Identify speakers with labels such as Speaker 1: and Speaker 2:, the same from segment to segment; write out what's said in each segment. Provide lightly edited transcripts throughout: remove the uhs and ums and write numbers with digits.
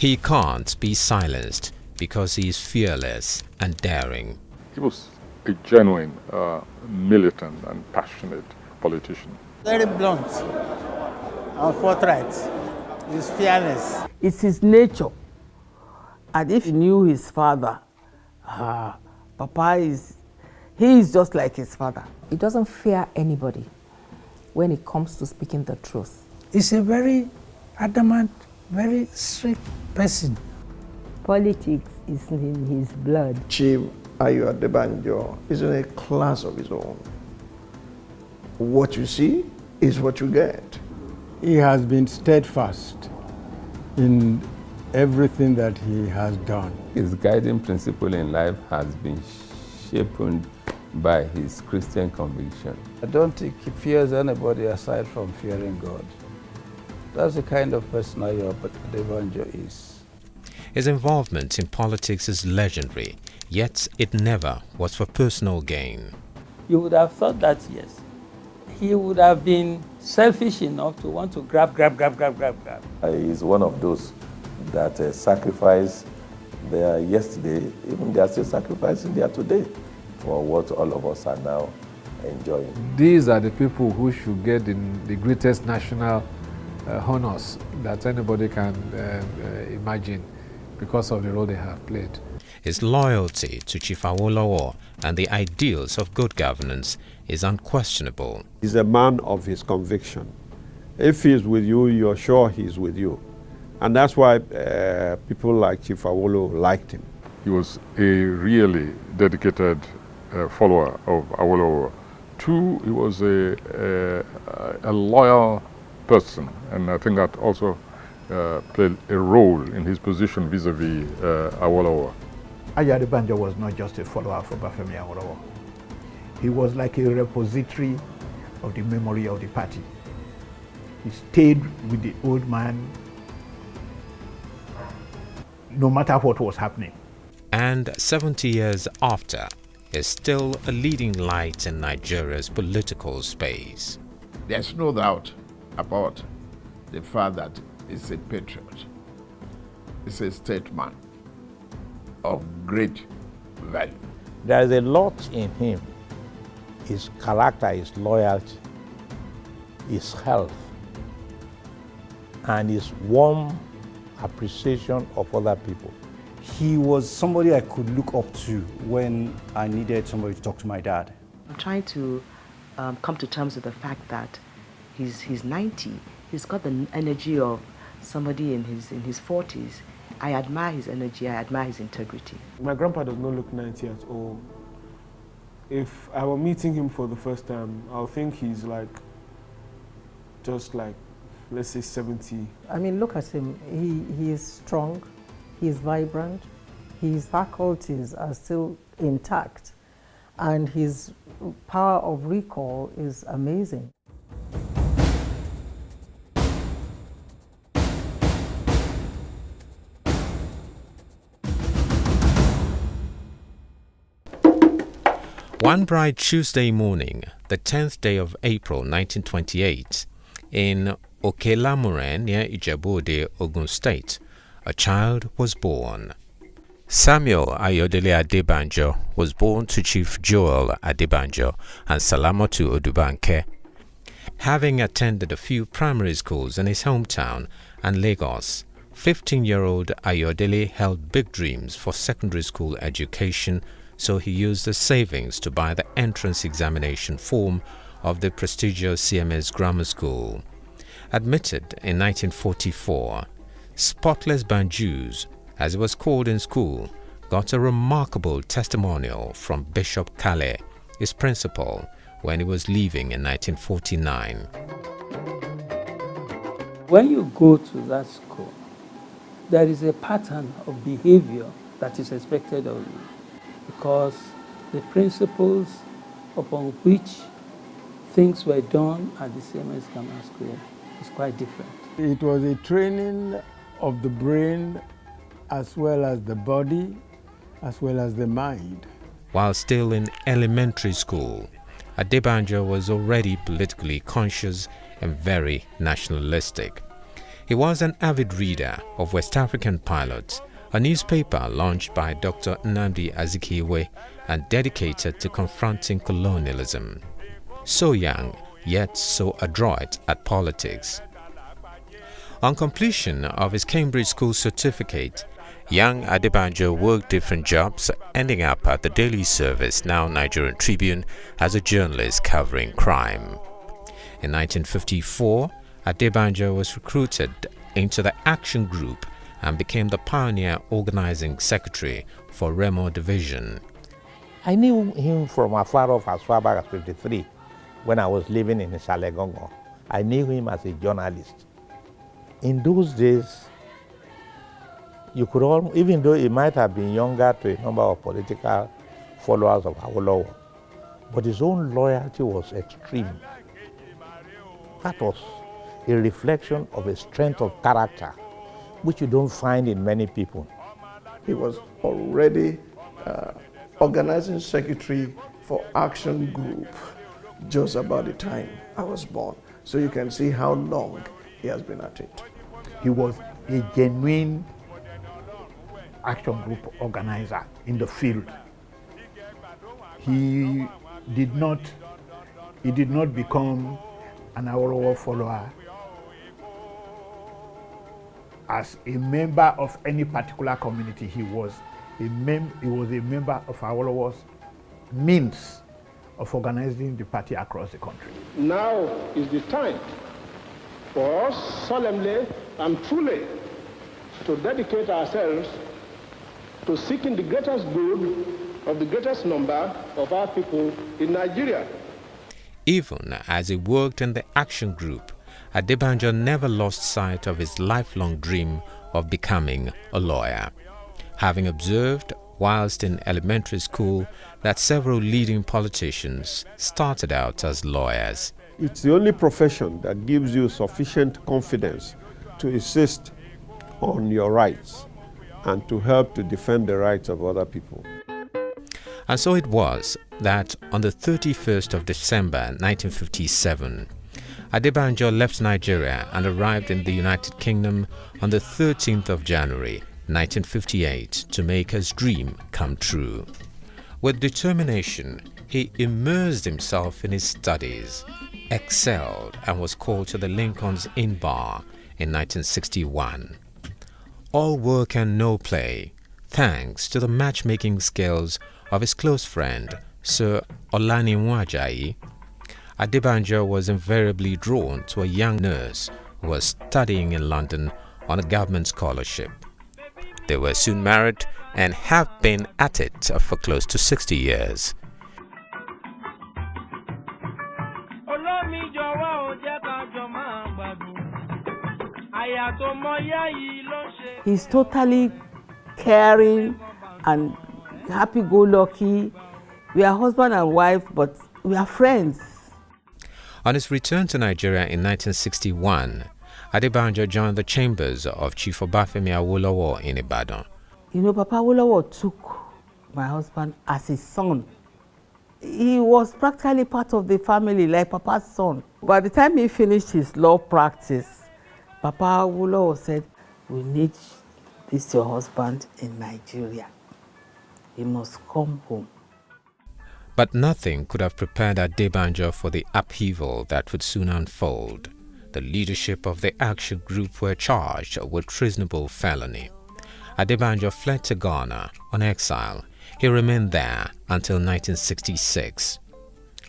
Speaker 1: He can't be silenced because he is fearless and daring.
Speaker 2: He was a genuine, militant and passionate politician.
Speaker 3: Very blunt and forthright. He's fearless.
Speaker 4: It's his nature. And if he knew his father, Papa is just like his father.
Speaker 5: He doesn't fear anybody when it comes to speaking the truth.
Speaker 6: He's a very adamant, very strict person.
Speaker 7: Politics is in his blood.
Speaker 8: Chief Ayo Adebanjo is in a class of his own. What you see is what you get.
Speaker 6: He has been steadfast in everything that he has done.
Speaker 9: His guiding principle in life has been shaped by his Christian conviction.
Speaker 10: I don't think he fears anybody aside from fearing God. That's the kind of person Ayo Adebanjo is.
Speaker 1: His involvement in politics is legendary, yet it never was for personal gain.
Speaker 3: You would have thought that, yes, he would have been selfish enough to want to grab.
Speaker 9: He's one of those that sacrificed there yesterday, even they are still sacrificing there today for what all of us are now enjoying.
Speaker 11: These are the people who should get the greatest national honors that anybody can imagine because of the role they have played.
Speaker 1: His loyalty to Chief Awolowo and the ideals of good governance is unquestionable.
Speaker 12: He's a man of his conviction. If he's with you, you're sure he's with you. And that's why people like Chief Awolowo liked him.
Speaker 2: He was a really dedicated follower of Awolowo. Two, he was a loyal person, and I think that also played a role in his position vis-a-vis Awolowo.
Speaker 13: Ayo Adebanjo was not just a follower of Obafemi Awolowo. He was like a repository of the memory of the party. He stayed with the old man no matter what was happening.
Speaker 1: And 70 years after, is still a leading light in Nigeria's political space.
Speaker 14: There's no doubt about the fact that he's a patriot. He's a statesman of great value.
Speaker 3: There is a lot in him. His character, his loyalty, his health, and his warm appreciation of other people.
Speaker 15: He was somebody I could look up to when I needed somebody to talk to my dad.
Speaker 5: I'm trying to come to terms with the fact that he's 90. He's got the energy of somebody in his 40s. I admire his energy, I admire his integrity.
Speaker 16: My grandpa does not look 90 at all. If I were meeting him for the first time, I'll think he's like, just like, let's say 70.
Speaker 4: I mean, look at him. He is strong, he is vibrant, his faculties are still intact, and his power of recall is amazing.
Speaker 1: One bright Tuesday morning, the 10th day of April 1928, in Okelamuren near Ijebu-Ode, Ogun State, a child was born. Samuel Ayodele Adebanjo was born to Chief Joel Adebanjo and Salamatu Odubanke. Having attended a few primary schools in his hometown and Lagos, 15-year-old Ayodele held big dreams for secondary school education, so he used the savings to buy the entrance examination form of the prestigious CMS Grammar School. Admitted in 1944, Spotless Banjus, as he was called in school, got a remarkable testimonial from Bishop Kale, his principal, when he was leaving in 1949.
Speaker 3: When you go to that school, there is a pattern of behavior that is expected of you, because the principles upon which things were done at the CMS Grammar School is quite different.
Speaker 6: It was a training of the brain as well as the body, as well as the mind.
Speaker 1: While still in elementary school, Adebanjo was already politically conscious and very nationalistic. He was an avid reader of West African Pilots, a newspaper launched by Dr. Nnamdi Azikiwe and dedicated to confronting colonialism. So young, yet so adroit at politics. On completion of his Cambridge School certificate, young Adebanjo worked different jobs, ending up at the Daily Service, now Nigerian Tribune, as a journalist covering crime. In 1954, Adebanjo was recruited into the Action Group and became the pioneer organizing secretary for Remo Division.
Speaker 17: I knew him from afar off as far back as 53, when I was living in Salegongo. I knew him as a journalist. In those days, you could all, even though he might have been younger to a number of political followers of Awolowo, but his own loyalty was extreme. That was a reflection of a strength of character, which you don't find in many people.
Speaker 8: He was already organizing secretary for Action Group just about the time I was born. So you can see how long he has been at it.
Speaker 13: He was a genuine Action Group organizer in the field. He did not become an Awolowo follower as a member of any particular community. He was a member of Awolowo's means of organizing the party across the country.
Speaker 18: Now is the time for us solemnly and truly to dedicate ourselves to seeking the greatest good of the greatest number of our people in Nigeria.
Speaker 1: Even as he worked in the Action Group, Adebanjo never lost sight of his lifelong dream of becoming a lawyer. Having observed, whilst in elementary school, that several leading politicians started out as lawyers.
Speaker 12: It's the only profession that gives you sufficient confidence to insist on your rights and to help to defend the rights of other people.
Speaker 1: And so it was that on the 31st of December 1957, Adebanjo left Nigeria and arrived in the United Kingdom on the 13th of January 1958 to make his dream come true. With determination, he immersed himself in his studies, excelled, and was called to the Lincoln's Inn Bar in 1961. All work and no play, thanks to the matchmaking skills of his close friend, Sir Olaniwun Ajayi. Adebanjo was invariably drawn to a young nurse who was studying in London on a government scholarship. They were soon married and have been at it for close to 60 years.
Speaker 7: He's totally caring and happy-go-lucky. We are husband and wife, but we are friends.
Speaker 1: On his return to Nigeria in 1961, Adebanjo joined the chambers of Chief Obafemi Awolowo in Ibadan.
Speaker 7: You know, Papa Awolowo took my husband as his son. He was practically part of the family, like Papa's son. By the time he finished his law practice, Papa Awolowo said, "We need this your husband in Nigeria. He must come home."
Speaker 1: But nothing could have prepared Adebanjo for the upheaval that would soon unfold. The leadership of the Action Group were charged with treasonable felony. Adebanjo fled to Ghana on exile. He remained there until 1966.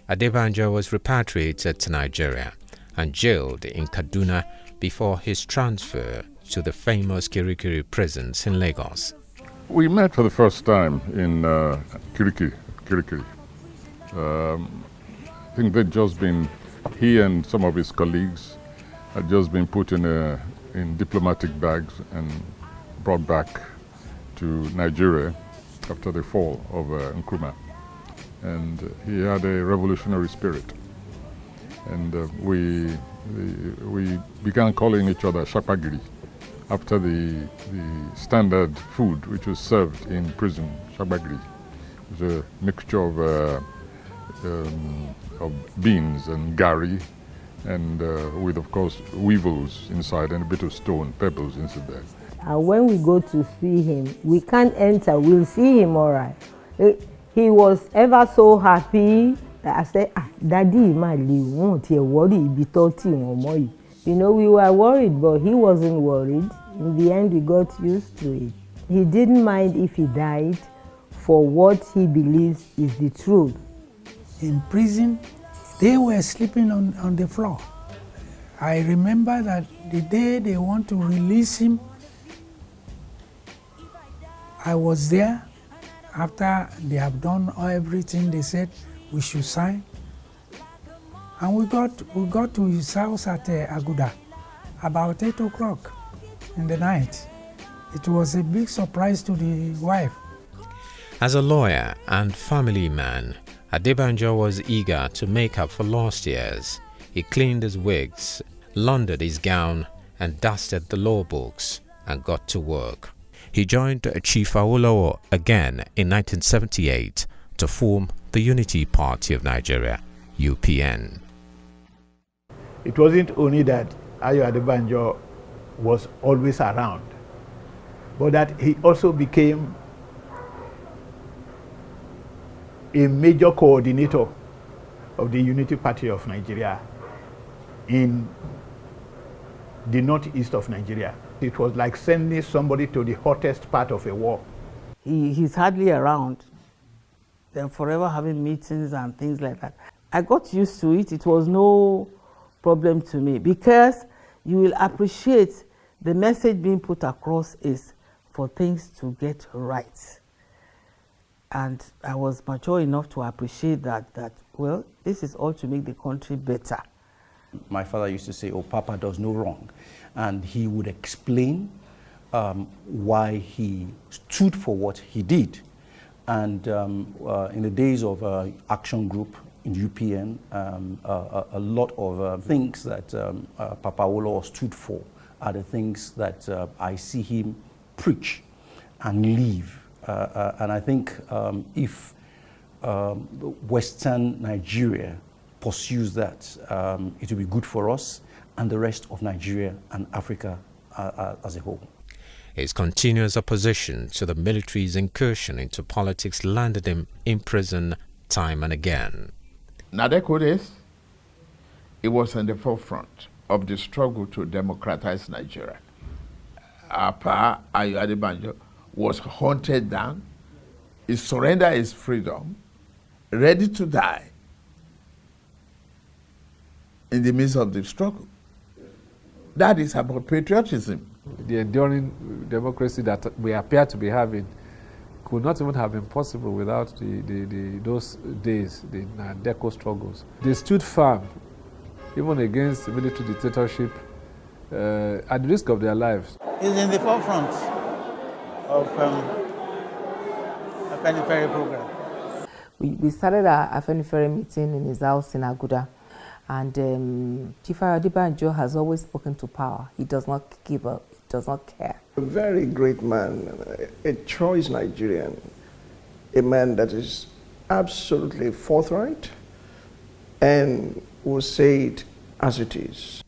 Speaker 1: Adebanjo was repatriated to Nigeria and jailed in Kaduna before his transfer to the famous Kirikiri prisons in Lagos.
Speaker 2: We met for the first time in Kirikiri. I think they'd just been, he and some of his colleagues had just been put in diplomatic bags and brought back to Nigeria after the fall of Nkrumah. And he had a revolutionary spirit. And we began calling each other Shapagiri after the standard food which was served in prison, Shapagiri. It was a mixture of beans and gari and with, of course, weevils inside and a bit of stone, pebbles inside there.
Speaker 19: And when we go to see him, we can't enter. We'll see him all right. He was ever so happy. I said, Daddy, my won't you worry? You know, we were worried, but he wasn't worried. In the end, we got used to it. He didn't mind if he died for what he believes is the truth.
Speaker 20: In prison, they were sleeping on the floor. I remember that the day they want to release him, I was there. After they have done everything, they said we should sign. And we got to his house at Aguda about 8 o'clock in the night. It was a big surprise to the wife.
Speaker 1: As a lawyer and family man, Adebanjo was eager to make up for lost years. He cleaned his wigs, laundered his gown, and dusted the law books, and got to work. He joined Chief Awolowo again in 1978 to form the Unity Party of Nigeria, UPN.
Speaker 13: It wasn't only that Ayo Adebanjo was always around, but that he also became a major coordinator of the Unity Party of Nigeria in the northeast of Nigeria. It was like sending somebody to the hottest part of a war.
Speaker 7: He's hardly around. They're forever having meetings and things like that. I got used to it. It was no problem to me because you will appreciate the message being put across is for things to get right. And I was mature enough to appreciate that, well, this is all to make the country better.
Speaker 15: My father used to say, oh, Papa does no wrong. And he would explain why he stood for what he did. And in the days of Action Group in UPN, a lot of things that Papa Awolowo stood for are the things that I see him preach and live. And I think if Western Nigeria pursues that, it will be good for us and the rest of Nigeria and Africa as a whole.
Speaker 1: His continuous opposition to the military's incursion into politics landed him in prison time and again.
Speaker 14: Nadekodes, it was in the forefront of the struggle to democratize Nigeria. Apa Ayo Adebanjo was hunted down, he surrendered his freedom, ready to die in the midst of the struggle. That is about patriotism.
Speaker 11: The enduring democracy that we appear to be having could not even have been possible without those days, the Deco struggles. They stood firm, even against military dictatorship, at the risk of their lives.
Speaker 20: He's in the forefront of Afenifere program.
Speaker 21: We started our Afenifere meeting in his house in Aguda. And Chief Ayo Adebanjo has always spoken to power. He does not give up. He does not care.
Speaker 8: A very great man, a choice Nigerian, a man that is absolutely forthright and will say it as it is.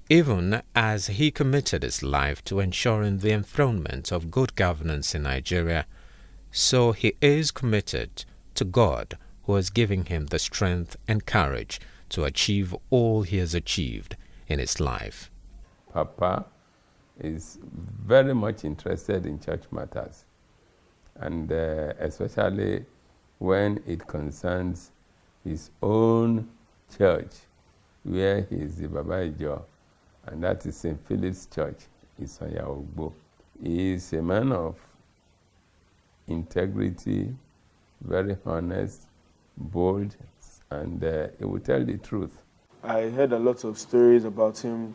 Speaker 1: Even as he committed his life to ensuring the enthronement of good governance in Nigeria, so he is committed to God, who has given him the strength and courage to achieve all he has achieved in his life.
Speaker 22: Papa is very much interested in church matters, and especially when it concerns his own church, where he is the Baba Ijo, and that is St. Philip's Church in Sanya Ogbo. He is a man of integrity, very honest, bold, and he will tell the truth.
Speaker 16: I heard a lot of stories about him,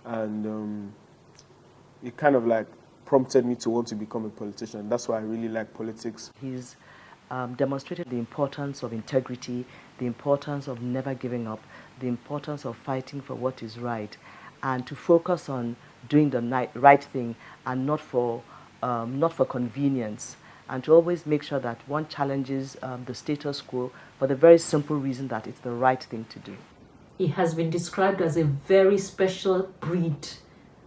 Speaker 16: and it kind of like prompted me to want to become a politician. That's why I really like politics.
Speaker 5: He's demonstrated the importance of integrity, the importance of never giving up, the importance of fighting for what is right, and to focus on doing the right thing and not for convenience, and to always make sure that one challenges the status quo for the very simple reason that it's the right thing to do.
Speaker 9: He has been described as a very special breed,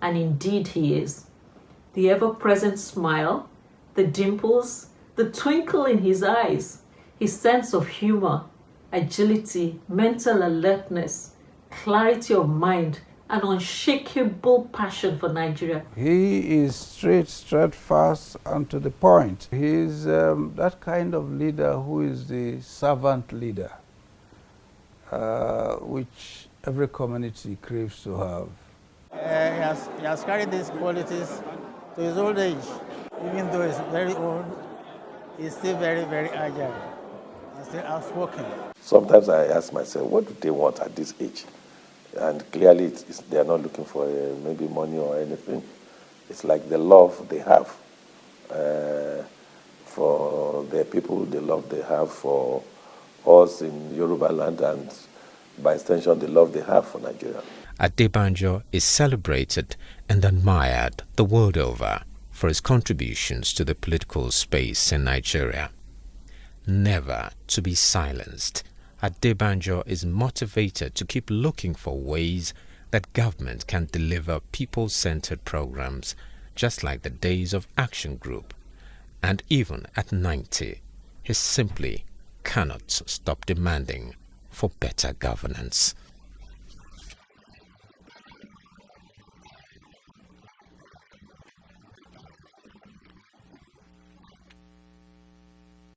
Speaker 9: and indeed he is. The ever-present smile, the dimples, the twinkle in his eyes, his sense of humor, agility, mental alertness, clarity of mind, and unshakable passion for Nigeria.
Speaker 6: He is straight, steadfast, and to the point. He is that kind of leader who is the servant leader, which every community craves to have.
Speaker 10: He has carried these qualities to his old age. Even though he's very old, he's still very, very agile and still outspoken.
Speaker 23: Sometimes I ask myself, what do they want at this age? And clearly they are not looking for maybe money or anything. It's like the love they have for their people, the love they have for us in Yoruba land, and by extension, the love they have for Nigeria.
Speaker 1: Adebanjo is celebrated and admired the world over for his contributions to the political space in Nigeria. Never to be silenced, Adebanjo is motivated to keep looking for ways that government can deliver people-centered programs, just like the days of Action Group. And even at 90, he simply cannot stop demanding for better governance.